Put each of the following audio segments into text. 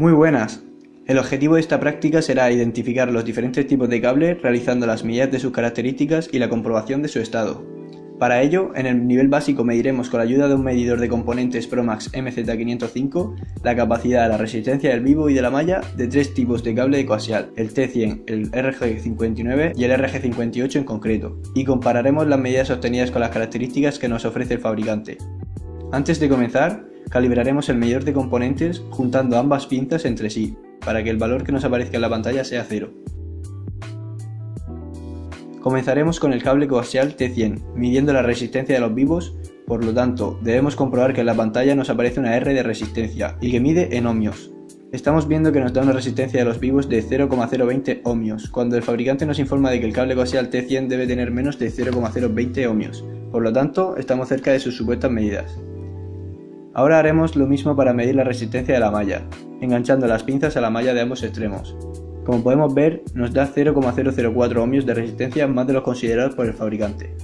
Muy buenas. El objetivo de esta práctica será identificar los diferentes tipos de cable realizando las medidas de sus características y la comprobación de su estado. Para ello, en el nivel básico mediremos con la ayuda de un medidor de componentes Promax MZ505 la capacidad, la resistencia del vivo y de la malla de tres tipos de cable de coaxial, el T100, el RG59 y el RG58 en concreto, y compararemos las medidas obtenidas con las características que nos ofrece el fabricante. Antes de comenzar, calibraremos el medidor de componentes juntando ambas pinzas entre sí, para que el valor que nos aparezca en la pantalla sea 0. Comenzaremos con el cable coaxial T100, midiendo la resistencia de los vivos, por lo tanto, debemos comprobar que en la pantalla nos aparece una R de resistencia y que mide en ohmios. Estamos viendo que nos da una resistencia de los vivos de 0,020 ohmios, cuando el fabricante nos informa de que el cable coaxial T100 debe tener menos de 0,020 ohmios, por lo tanto, estamos cerca de sus supuestas medidas. Ahora haremos lo mismo para medir la resistencia de la malla, enganchando las pinzas a la malla de ambos extremos. Como podemos ver, nos da 0,004 ohmios de resistencia más de los considerados por el fabricante.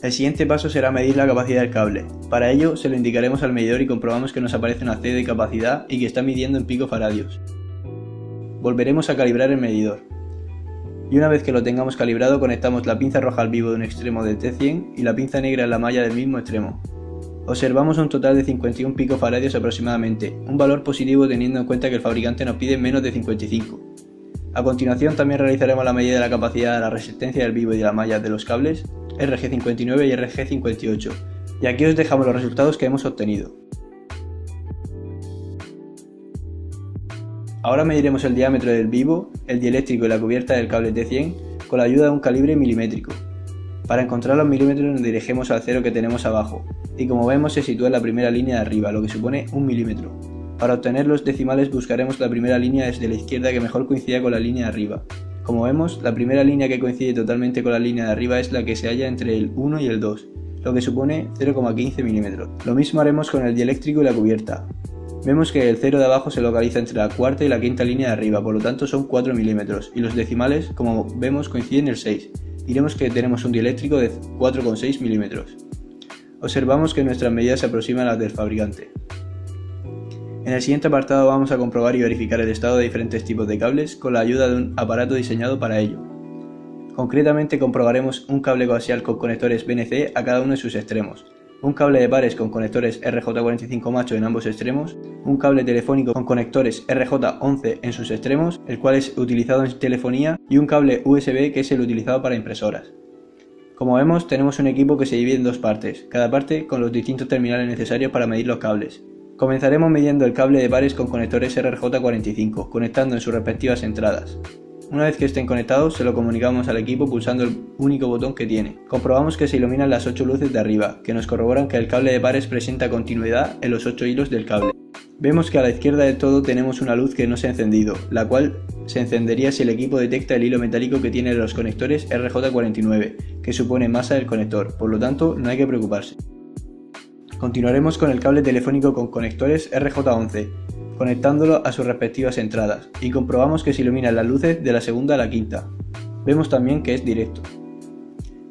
El siguiente paso será medir la capacidad del cable. Para ello, se lo indicaremos al medidor y comprobamos que nos aparece una C de capacidad y que está midiendo en picofaradios. Volveremos a calibrar el medidor. Y una vez que lo tengamos calibrado, conectamos la pinza roja al vivo de un extremo del T100 y la pinza negra en la malla del mismo extremo. Observamos un total de 51 picofaradios aproximadamente, un valor positivo teniendo en cuenta que el fabricante nos pide menos de 55. A continuación también realizaremos la medida de la capacidad de la resistencia del vivo y de la malla de los cables RG59 y RG58, y aquí os dejamos los resultados que hemos obtenido. Ahora mediremos el diámetro del vivo, el dieléctrico y la cubierta del cable T100 con la ayuda de un calibre milimétrico. Para encontrar los milímetros nos dirigimos al cero que tenemos abajo, y como vemos se sitúa en la primera línea de arriba, lo que supone 1 milímetro. Para obtener los decimales buscaremos la primera línea desde la izquierda que mejor coincida con la línea de arriba. Como vemos, la primera línea que coincide totalmente con la línea de arriba es la que se halla entre el 1 y el 2, lo que supone 0,15 milímetros. Lo mismo haremos con el dieléctrico y la cubierta. Vemos que el cero de abajo se localiza entre la cuarta y la quinta línea de arriba, por lo tanto son 4 milímetros, y los decimales, como vemos, coinciden en el 6. Diremos que tenemos un dieléctrico de 4,6 milímetros. Observamos que nuestras medidas se aproximan a las del fabricante. En el siguiente apartado vamos a comprobar y verificar el estado de diferentes tipos de cables con la ayuda de un aparato diseñado para ello. Concretamente comprobaremos un cable coaxial con conectores BNC a cada uno de sus extremos, un cable de pares con conectores RJ45 macho en ambos extremos, un cable telefónico con conectores RJ11 en sus extremos, el cual es utilizado en telefonía, y un cable USB que es el utilizado para impresoras. Como vemos, tenemos un equipo que se divide en dos partes, cada parte con los distintos terminales necesarios para medir los cables. Comenzaremos midiendo el cable de pares con conectores RJ45, conectando en sus respectivas entradas. Una vez que estén conectados, se lo comunicamos al equipo pulsando el único botón que tiene. Comprobamos que se iluminan las 8 luces de arriba, que nos corroboran que el cable de pares presenta continuidad en los 8 hilos del cable. Vemos que a la izquierda de todo tenemos una luz que no se ha encendido, la cual se encendería si el equipo detecta el hilo metálico que tiene los conectores RJ49, que supone masa del conector, por lo tanto no hay que preocuparse. Continuaremos con el cable telefónico con conectores RJ11, conectándolo a sus respectivas entradas, y comprobamos que se iluminan las luces de la segunda a la quinta. Vemos también que es directo.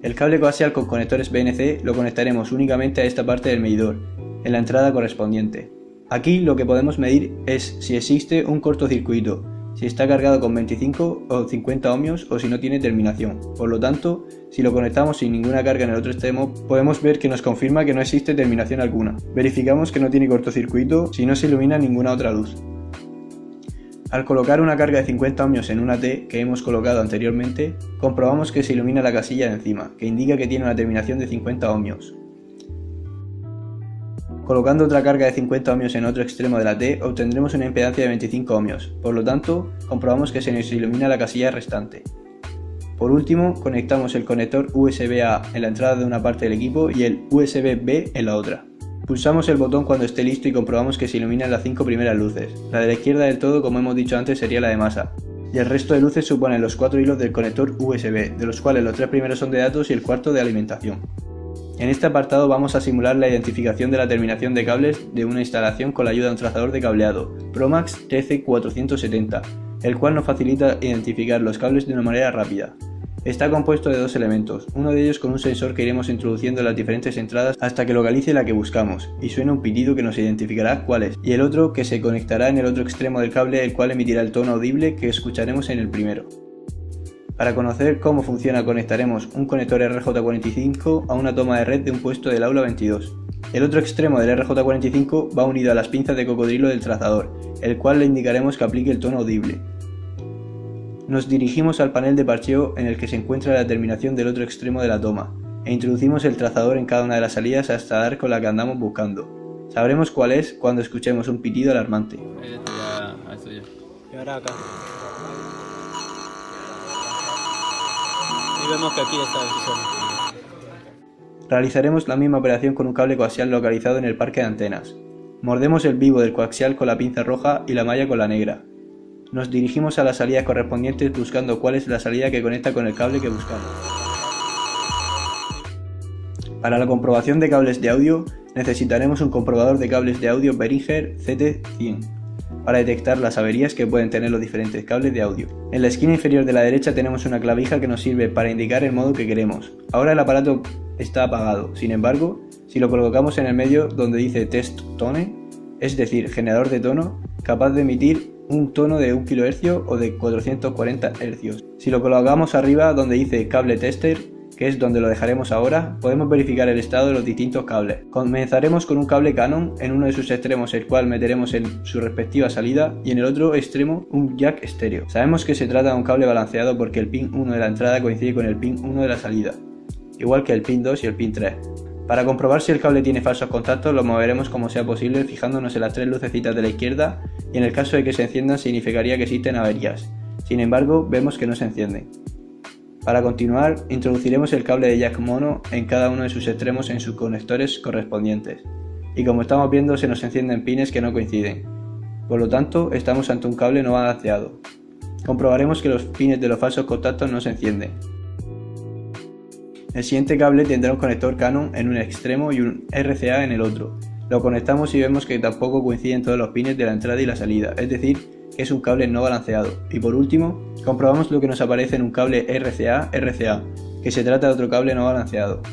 El cable coaxial con conectores BNC lo conectaremos únicamente a esta parte del medidor, en la entrada correspondiente. Aquí lo que podemos medir es si existe un cortocircuito, si está cargado con 25 o 50 ohmios o si no tiene terminación. Por lo tanto, si lo conectamos sin ninguna carga en el otro extremo, podemos ver que nos confirma que no existe terminación alguna. Verificamos que no tiene cortocircuito si no se ilumina ninguna otra luz. Al colocar una carga de 50 ohmios en una T que hemos colocado anteriormente, comprobamos que se ilumina la casilla de encima, que indica que tiene una terminación de 50 ohmios. Colocando otra carga de 50 ohmios en otro extremo de la T, obtendremos una impedancia de 25 ohmios, por lo tanto, comprobamos que se nos ilumina la casilla restante. Por último, conectamos el conector USB-A en la entrada de una parte del equipo y el USB-B en la otra. Pulsamos el botón cuando esté listo y comprobamos que se iluminan las 5 primeras luces. La de la izquierda del todo, como hemos dicho antes, sería la de masa, y el resto de luces suponen los 4 hilos del conector USB, de los cuales los 3 primeros son de datos y el cuarto de alimentación. En este apartado vamos a simular la identificación de la terminación de cables de una instalación con la ayuda de un trazador de cableado Promax TC470, el cual nos facilita identificar los cables de una manera rápida. Está compuesto de dos elementos, uno de ellos con un sensor que iremos introduciendo en las diferentes entradas hasta que localice la que buscamos, y suena un pitido que nos identificará cuál es, y el otro que se conectará en el otro extremo del cable, el cual emitirá el tono audible que escucharemos en el primero. Para conocer cómo funciona, conectaremos un conector RJ45 a una toma de red de un puesto del aula 22. El otro extremo del RJ45 va unido a las pinzas de cocodrilo del trazador, el cual le indicaremos que aplique el tono audible. Nos dirigimos al panel de parcheo en el que se encuentra la terminación del otro extremo de la toma, e introducimos el trazador en cada una de las salidas hasta dar con la que andamos buscando. Sabremos cuál es cuando escuchemos un pitido alarmante. Y ahora acá. Y vemos que aquí está el visor. Realizaremos la misma operación con un cable coaxial localizado en el parque de antenas. Mordemos el vivo del coaxial con la pinza roja y la malla con la negra. Nos dirigimos a las salidas correspondientes buscando cuál es la salida que conecta con el cable que buscamos. Para la comprobación de cables de audio necesitaremos un comprobador de cables de audio Behringer CT100 para detectar las averías que pueden tener los diferentes cables de audio. En la esquina inferior de la derecha tenemos una clavija que nos sirve para indicar el modo que queremos. Ahora el aparato está apagado, sin embargo, si lo colocamos en el medio donde dice Test Tone, es decir, generador de tono, capaz de emitir un tono de 1 kHz o de 440 Hz. Si lo colocamos arriba donde dice Cable Tester, que es donde lo dejaremos ahora, podemos verificar el estado de los distintos cables. Comenzaremos con un cable Canon en uno de sus extremos, el cual meteremos en su respectiva salida, y en el otro extremo un jack estéreo. Sabemos que se trata de un cable balanceado porque el pin 1 de la entrada coincide con el pin 1 de la salida, igual que el pin 2 y el pin 3. Para comprobar si el cable tiene falsos contactos, lo moveremos como sea posible fijándonos en las tres lucecitas de la izquierda, y en el caso de que se enciendan significaría que existen averías. Sin embargo, vemos que no se encienden. Para continuar, introduciremos el cable de jack mono en cada uno de sus extremos en sus conectores correspondientes, y como estamos viendo se nos encienden pines que no coinciden. Por lo tanto, estamos ante un cable no balanceado. Comprobaremos que los pines de los falsos contactos no se encienden. El siguiente cable tendrá un conector Canon en un extremo y un RCA en el otro. Lo conectamos y vemos que tampoco coinciden todos los pines de la entrada y la salida, es decir, que es un cable no balanceado. Y por último, comprobamos lo que nos aparece en un cable RCA, que se trata de otro cable no balanceado.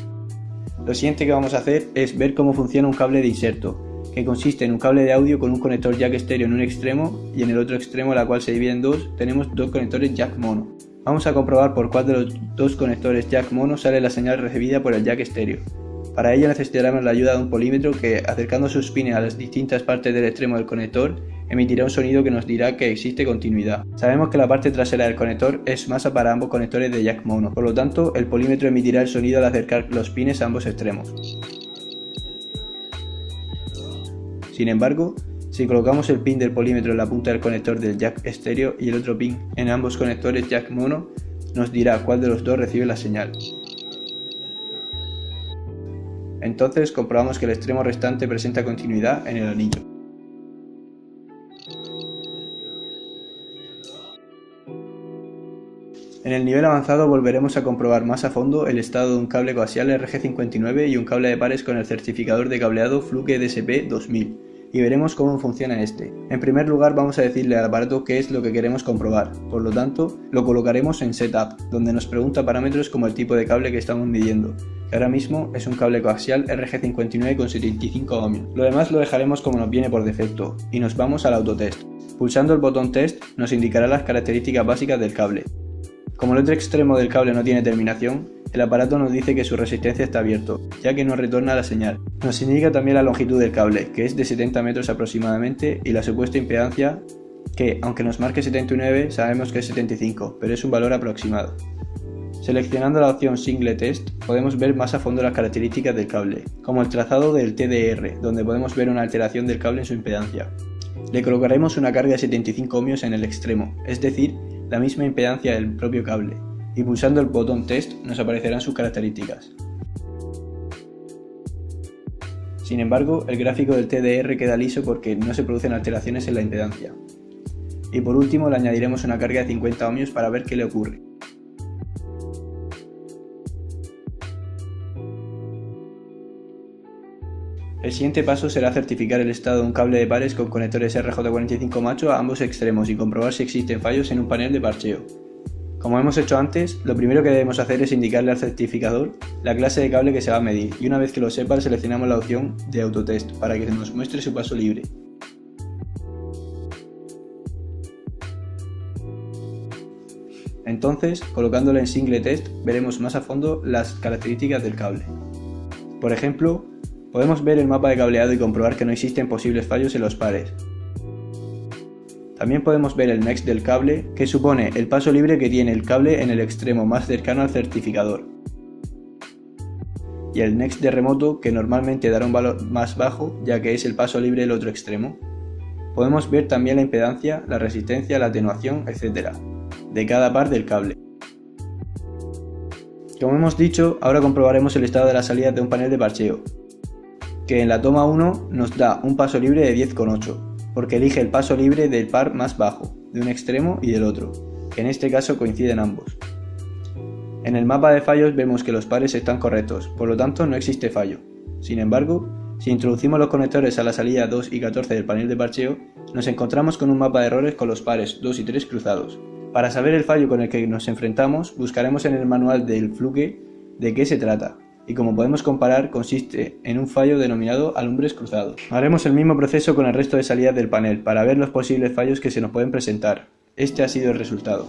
Lo siguiente que vamos a hacer es ver cómo funciona un cable de inserto, que consiste en un cable de audio con un conector jack estéreo en un extremo y en el otro extremo, la cual se divide en dos, tenemos dos conectores jack mono. Vamos a comprobar por cuál de los dos conectores jack mono sale la señal recibida por el jack estéreo. Para ello necesitaremos la ayuda de un polímetro que, acercando sus pines a las distintas partes del extremo del conector, emitirá un sonido que nos dirá que existe continuidad. Sabemos que la parte trasera del conector es masa para ambos conectores de jack mono, por lo tanto el polímetro emitirá el sonido al acercar los pines a ambos extremos. Sin embargo, si colocamos el pin del polímetro en la punta del conector del jack estéreo y el otro pin en ambos conectores jack mono, nos dirá cuál de los dos recibe la señal. Entonces comprobamos que el extremo restante presenta continuidad en el anillo. En el nivel avanzado volveremos a comprobar más a fondo el estado de un cable coaxial RG59 y un cable de pares con el certificador de cableado Fluke DSP 2000. Y veremos cómo funciona este. En primer lugar vamos a decirle al aparato qué es lo que queremos comprobar, por lo tanto lo colocaremos en Setup, donde nos pregunta parámetros como el tipo de cable que estamos midiendo, que ahora mismo es un cable coaxial RG59 con 75 ohmios. Lo demás lo dejaremos como nos viene por defecto, y nos vamos al autotest. Pulsando el botón Test nos indicará las características básicas del cable. Como el otro extremo del cable no tiene terminación, el aparato nos dice que su resistencia está abierto, ya que no retorna la señal. Nos indica también la longitud del cable, que es de 70 metros aproximadamente, y la supuesta impedancia, que aunque nos marque 79, sabemos que es 75, pero es un valor aproximado. Seleccionando la opción Single Test, podemos ver más a fondo las características del cable, como el trazado del TDR, donde podemos ver una alteración del cable en su impedancia. Le colocaremos una carga de 75 ohmios en el extremo, es decir, la misma impedancia del propio cable, y pulsando el botón Test nos aparecerán sus características. Sin embargo, el gráfico del TDR queda liso porque no se producen alteraciones en la impedancia. Y por último le añadiremos una carga de 50 ohmios para ver qué le ocurre. El siguiente paso será certificar el estado de un cable de pares con conectores RJ45 macho a ambos extremos y comprobar si existen fallos en un panel de parcheo. Como hemos hecho antes, lo primero que debemos hacer es indicarle al certificador la clase de cable que se va a medir y una vez que lo sepa seleccionamos la opción de autotest para que nos muestre su paso libre. Entonces, colocándolo en Single Test, veremos más a fondo las características del cable. Por ejemplo, podemos ver el mapa de cableado y comprobar que no existen posibles fallos en los pares. También podemos ver el next del cable, que supone el paso libre que tiene el cable en el extremo más cercano al certificador. Y el next de remoto, que normalmente dará un valor más bajo, ya que es el paso libre del otro extremo. Podemos ver también la impedancia, la resistencia, la atenuación, etc. de cada par del cable. Como hemos dicho, ahora comprobaremos el estado de las salidas de un panel de parcheo, que en la toma 1 nos da un paso libre de 10,8, porque elige el paso libre del par más bajo, de un extremo y del otro, que en este caso coinciden ambos. En el mapa de fallos vemos que los pares están correctos, por lo tanto no existe fallo. Sin embargo, si introducimos los conectores a la salida 2 y 14 del panel de parcheo, nos encontramos con un mapa de errores con los pares 2 y 3 cruzados. Para saber el fallo con el que nos enfrentamos, buscaremos en el manual del Fluke de qué se trata, y como podemos comparar, consiste en un fallo denominado alumbres cruzados. Haremos el mismo proceso con el resto de salidas del panel para ver los posibles fallos que se nos pueden presentar. Este ha sido el resultado.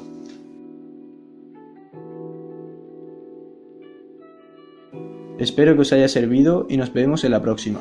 Espero que os haya servido y nos vemos en la próxima.